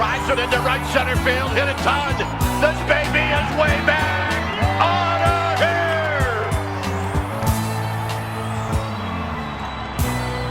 drives it into right center field. Hit a ton. This baby is way back. On a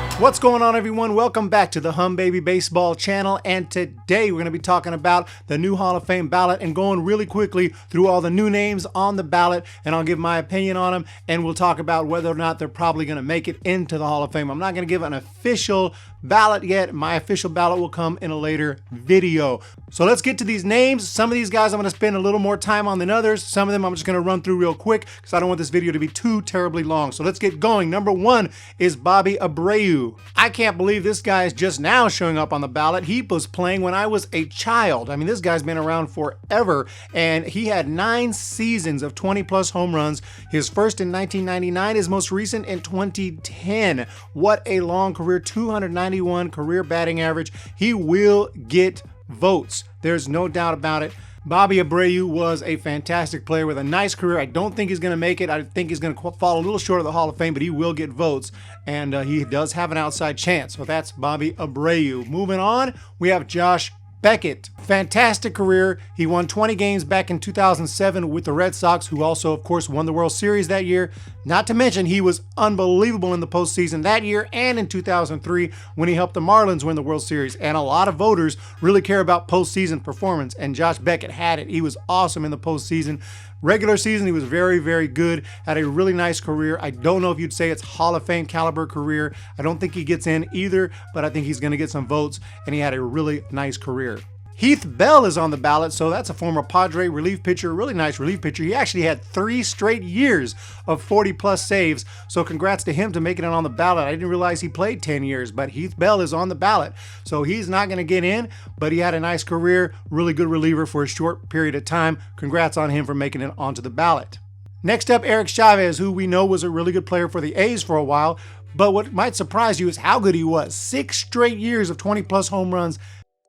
here. What's going on, everyone? Welcome back to the Hum Baby Baseball channel, and today we're going to be talking about the new Hall of Fame ballot and going really quickly through all the new names on the ballot, and I'll give my opinion on them, and we'll talk about whether or not they're probably going to make it into the Hall of Fame. I'm not going to give an official ballot yet. My official ballot will come in a later video. So let's get to these names. Some of these guys I'm going to spend a little more time on than others. Some of them I'm just going to run through real quick because I don't want this video to be too terribly long. So let's get going. Number one is Bobby Abreu. I can't believe this guy is just now showing up on the ballot. He was playing when I was a child. I mean, this guy's been around forever, and he had 9 seasons of 20-plus home runs. His first in 1999, his most recent in 2010. What a long career, 291 career batting average. He will get votes. There's no doubt about it. Bobby Abreu was a fantastic player with a nice career. I don't think he's going to make it. I think he's going to fall a little short of the Hall of Fame, but he will get votes, and he does have an outside chance. So that's Bobby Abreu. Moving on, we have Jos Beckett. Fantastic career. He won 20 games back in 2007 with the Red Sox, who also, of course, won the World Series that year. Not to mention, he was unbelievable in the postseason that year and in 2003 when he helped the Marlins win the World Series. And a lot of voters really care about postseason performance, and Jos Beckett had it. He was awesome in the postseason. Regular season, he was very, very good. Had a really nice career. I don't know if you'd say it's Hall of Fame caliber career. I don't think he gets in either, but I think he's going to get some votes, and he had a really nice career. Heath Bell is on the ballot, so that's a former Padre relief pitcher, really nice relief pitcher. He actually had 3 straight years of 40-plus saves, so congrats to him to making it on the ballot. I didn't realize he played 10 years, but Heath Bell is on the ballot, so he's not going to get in, but he had a nice career, really good reliever for a short period of time. Congrats on him for making it onto the ballot. Next up, Eric Chavez, who we know was a really good player for the A's for a while, but what might surprise you is how good he was. 6 straight years of 20-plus home runs,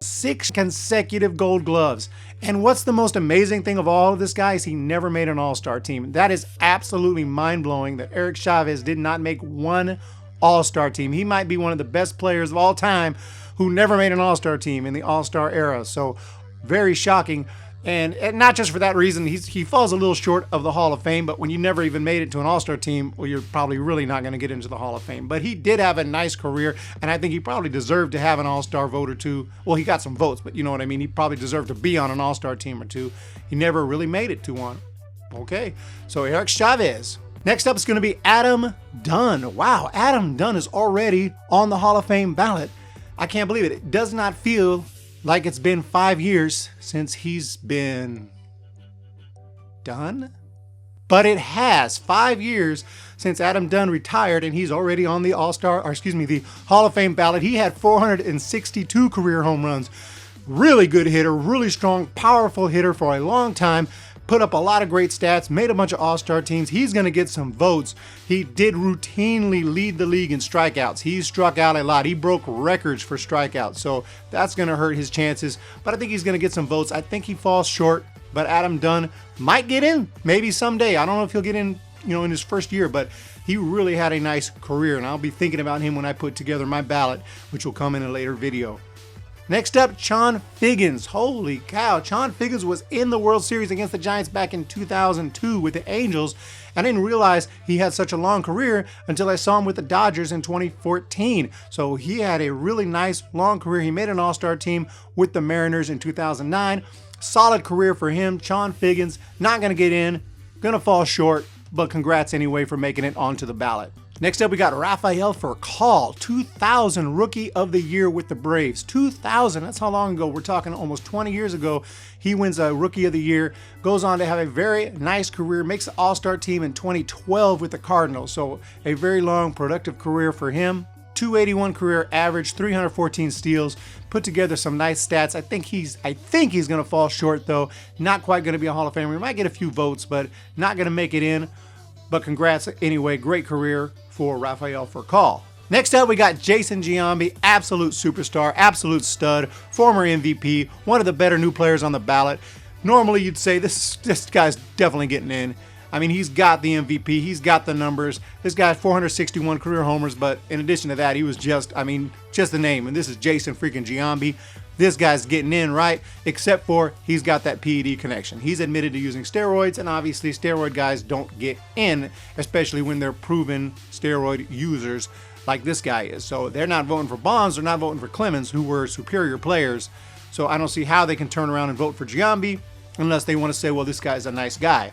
6 consecutive Gold Gloves. And what's the most amazing thing of all of this guy is he never made an All-Star team. That is absolutely mind-blowing that Eric Chavez did not make one All-Star team. He might be one of the best players of all time who never made an All-Star team in the All-Star era. So very shocking. And not just for that reason, he falls a little short of the Hall of Fame, but when you never even made it to an All-Star team, well, you're probably really not going to get into the Hall of Fame. But he did have a nice career, and I think he probably deserved to have an All-Star vote or two. Well, he got some votes, but you know what I mean? He probably deserved to be on an All-Star team or two. He never really made it to one. Okay, so Eric Chavez. Next up is going to be Adam Dunn. Wow, Adam Dunn is already on the Hall of Fame ballot. I can't believe it. It does not feel like it's been 5 years since he's been done. But it has 5 years since Adam Dunn retired, and he's already on the the Hall of Fame ballot. He had 462 career home runs. Really good hitter, really strong, powerful hitter for a long time. Put up a lot of great stats, made a bunch of All-Star teams. He's going to get some votes. He did routinely lead the league in strikeouts. He struck out a lot. He broke records for strikeouts, so that's going to hurt his chances. But I think he's going to get some votes. I think he falls short, but Adam Dunn might get in, maybe someday. I don't know if he'll get in, in his first year, but he really had a nice career, and I'll be thinking about him when I put together my ballot, which will come in a later video. Next up, Chon Higgins. Holy cow. Chon Higgins was in the World Series against the Giants back in 2002 with the Angels. I didn't realize he had such a long career until I saw him with the Dodgers in 2014. So he had a really nice long career. He made an All-Star team with the Mariners in 2009. Solid career for him. Chon Higgins, not going to get in, going to fall short, but congrats anyway for making it onto the ballot. Next up, we got Rafael Furcal, 2000 Rookie of the Year with the Braves. 2000, that's how long ago. We're talking almost 20 years ago. He wins a Rookie of the Year, goes on to have a very nice career, makes the All-Star team in 2012 with the Cardinals. So a very long, productive career for him. 281 career average, 314 steals, put together some nice stats. I think he's going to fall short, though. Not quite going to be a Hall of Famer. He might get a few votes, but not going to make it in. But congrats anyway, great career for Rafael Furcal. Next up, we got Jason Giambi, absolute superstar, absolute stud, former MVP, one of the better new players on the ballot. Normally, you'd say this guy's definitely getting in. I mean, he's got the MVP, he's got the numbers. This guy had 461 career homers, but in addition to that, he was just the name. And this is Jason freaking Giambi. this guy's getting in, right? Except for he's got that PED connection. He's admitted to using steroids, and obviously steroid guys don't get in, especially when they're proven steroid users like this guy is. So they're not voting for Bonds, they're not voting for Clemens, who were superior players. So I don't see how they can turn around and vote for Giambi unless they want to say, well, this guy's a nice guy.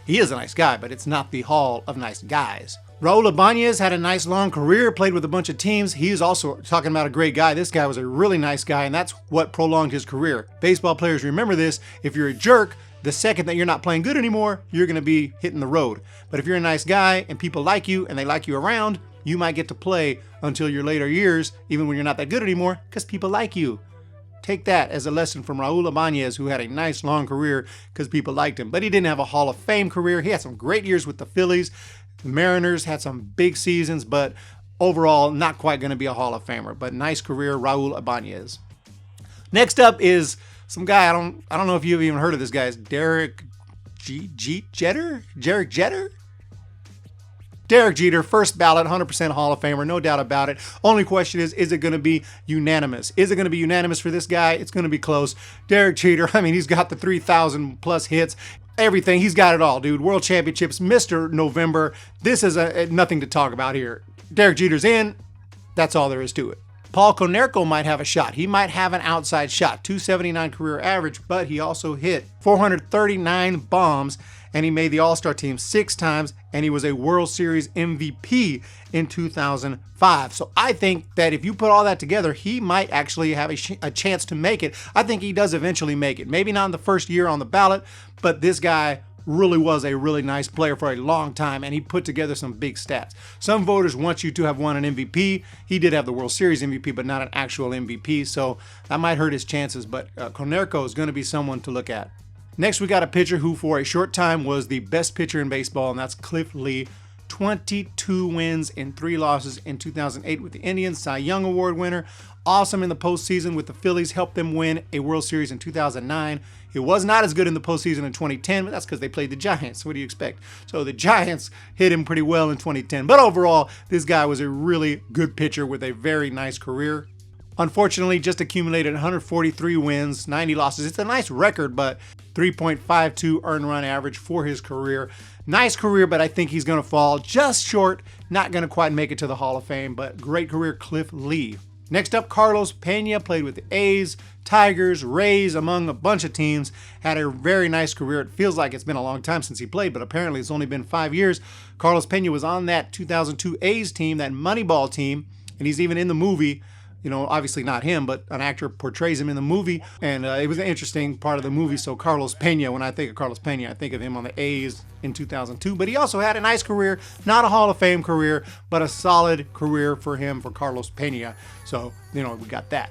He is a nice guy, but it's not the hall of nice guys. Raul Ibanez had a nice long career, played with a bunch of teams. He's also talking about a great guy. This guy was a really nice guy, and that's what prolonged his career. Baseball players remember this. If you're a jerk, the second that you're not playing good anymore, you're going to be hitting the road. But if you're a nice guy and people like you and they like you around, you might get to play until your later years, even when you're not that good anymore, because people like you. Take that as a lesson from Raul Ibanez, who had a nice long career because people liked him. But he didn't have a Hall of Fame career. He had some great years with the Phillies. The Mariners had some big seasons, but overall, not quite going to be a Hall of Famer. But nice career, Raul Ibanez. Next up is some guy, I don't know if you've even heard of this guy. It's Derek Jeter? Derek Jeter, first ballot, 100% Hall of Famer, no doubt about it. Only question is it going to be unanimous? Is it going to be unanimous for this guy? It's going to be close. Derek Jeter, I mean, he's got the 3,000 plus hits, everything. He's got it all, dude. World Championships, Mr. November. This is nothing to talk about here. Derek Jeter's in. That's all there is to it. Paul Konerko might have a shot. He might have an outside shot. 279 career average, but he also hit 439 bombs, and he made the All-Star team 6 times, and he was a World Series MVP in 2005. So I think that if you put all that together, he might actually have a chance to make it. I think he does eventually make it. Maybe not in the first year on the ballot, but this guy really was a really nice player for a long time, and he put together some big stats. Some voters want you to have won an MVP. He did have the World Series MVP, but not an actual MVP, so that might hurt his chances, but Konerko is going to be someone to look at. Next, we got a pitcher who for a short time was the best pitcher in baseball, and that's Cliff Lee. 22 wins and 3 losses in 2008 with the Indians, Cy Young Award winner. Awesome in the postseason with the Phillies, helped them win a World Series in 2009. He was not as good in the postseason in 2010, but that's because they played the Giants. What do you expect? So the Giants hit him pretty well in 2010. But overall, this guy was a really good pitcher with a very nice career. Unfortunately, just accumulated 143 wins, 90 losses. It's a nice record, but 3.52 earned run average for his career. Nice career, but I think he's going to fall just short. Not going to quite make it to the Hall of Fame, but great career, Cliff Lee. Next up, Carlos Pena, played with the A's, Tigers, Rays, among a bunch of teams. Had a very nice career. It feels like it's been a long time since he played, but apparently it's only been 5 years. Carlos Pena was on that 2002 A's team, that Moneyball team, and he's even in the movie. You know, obviously not him, but an actor portrays him in the movie, and it was an interesting part of the movie. So Carlos Pena, when I think of Carlos Pena, I think of him on the A's in 2002, but he also had a nice career, not a Hall of Fame career, but a solid career for him, for Carlos Pena. So, you know, we got that.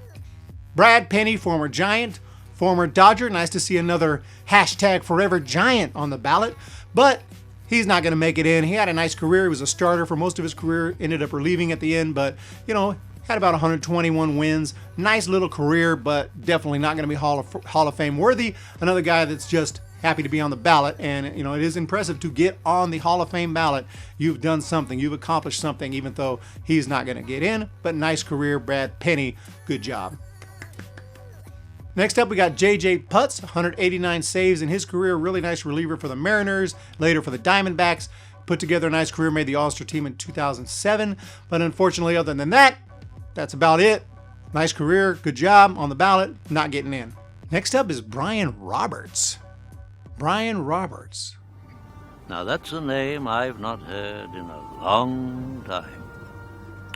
Brad Penny, former Giant, former Dodger. Nice to see another hashtag Forever Giant on the ballot, but he's not going to make it in. He had a nice career. He was a starter for most of his career, ended up relieving at the end, but, you know, had about 121 wins. Nice little career, but definitely not going to be Hall of Fame worthy. Another guy that's just happy to be on the ballot, and, you know, it is impressive to get on the Hall of Fame ballot. You've done something. You've accomplished something, even though he's not going to get in, but nice career, Brad Penny. Good job. Next up, we got J.J. Putz, 189 saves in his career. Really nice reliever for the Mariners, later for the Diamondbacks. Put together a nice career, made the All-Star team in 2007. But unfortunately, other than that, that's about it. Nice career, good job on the ballot, not getting in. Next up is Bryan Roberts. Bryan Roberts. Now that's a name I've not heard in a long time.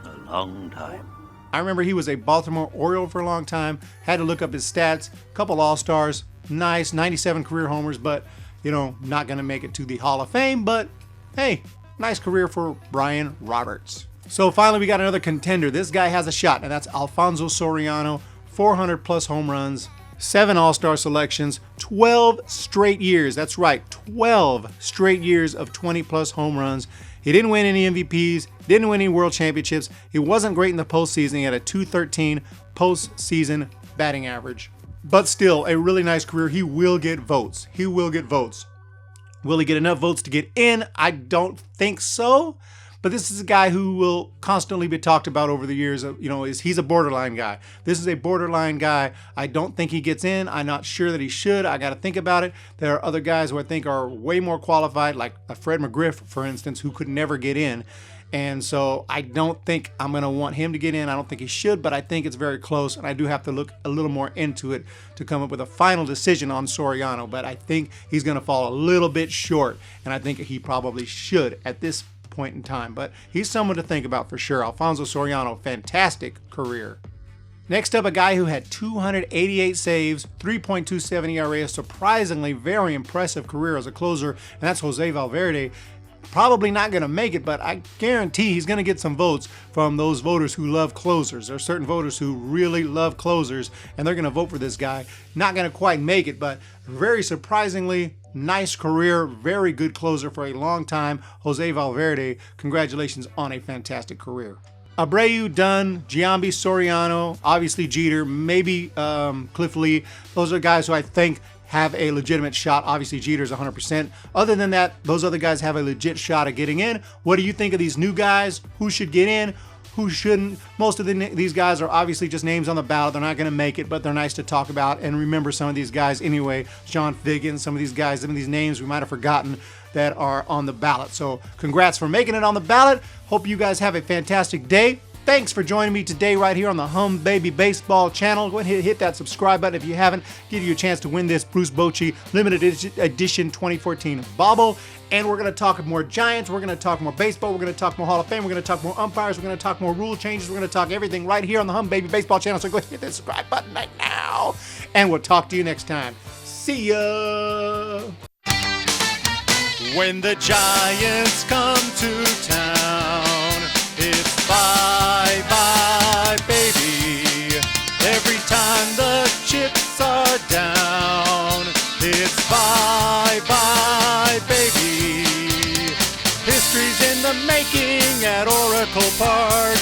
A long time. I remember he was a Baltimore Oriole for a long time. Had to look up his stats. Couple All-Stars. Nice, 97 career homers, but, you know, not going to make it to the Hall of Fame. But, hey, nice career for Bryan Roberts. So finally, we got another contender. This guy has a shot, and that's Alfonso Soriano. 400 plus home runs, 7 All-Star selections, 12 straight years. That's right, 12 straight years of 20 plus home runs. He didn't win any MVPs, didn't win any World Championships. He wasn't great in the postseason. He had a .213 postseason batting average. But still, a really nice career. He will get votes. He will get votes. Will he get enough votes to get in? I don't think so. but this is a guy who will constantly be talked about over the years. He's a borderline guy. This is a borderline guy. I don't think he gets in. I'm not sure that he should. I got to think about it. There are other guys who I think are way more qualified, like Fred McGriff, for instance, who could never get in. And so I don't think I'm going to want him to get in. I don't think he should, but I think it's very close. And I do have to look a little more into it to come up with a final decision on Soriano. But I think he's going to fall a little bit short. And I think he probably should at this point in time. But he's someone to think about for sure. Alfonso Soriano, fantastic career. Next up, a guy who had 288 saves, 3.27 ERA, a surprisingly very impressive career as a closer, and that's Jos Valverde. Probably not going to make it, but I guarantee he's going to get some votes from those voters who love closers. There are certain voters who really love closers, and they're going to vote for this guy. Not going to quite make it, but very surprisingly nice career, very good closer for a long time. Jos Valverde, congratulations on a fantastic career. Abreu, Dunn, Giambi, Soriano, obviously Jeter, maybe Cliff Lee. Those are guys who I think have a legitimate shot. Obviously, Jeter's 100%. Other than that, those other guys have a legit shot at getting in. What do you think of these new guys? Who should get in? Who shouldn't? Most of these guys are obviously just names on the ballot. They're not going to make it, but they're nice to talk about and remember some of these guys anyway. John Higgins, some of these guys, some of these names we might have forgotten that are on the ballot. So congrats for making it on the ballot. Hope you guys have a fantastic day. Thanks for joining me today right here on the Hum Baby Baseball channel. Go ahead and hit that subscribe button if you haven't. Give you a chance to win this Bruce Bochy limited edition 2014 bauble. And we're going to talk more Giants. We're going to talk more baseball. We're going to talk more Hall of Fame. We're going to talk more umpires. We're going to talk more rule changes. We're going to talk everything right here on the Hum Baby Baseball channel. So go ahead and hit that subscribe button right now. And we'll talk to you next time. See ya! When the Giants come to town, it's bye-bye, baby. Every time the chips are down, it's bye-bye, baby. History's in the making at Oracle Park.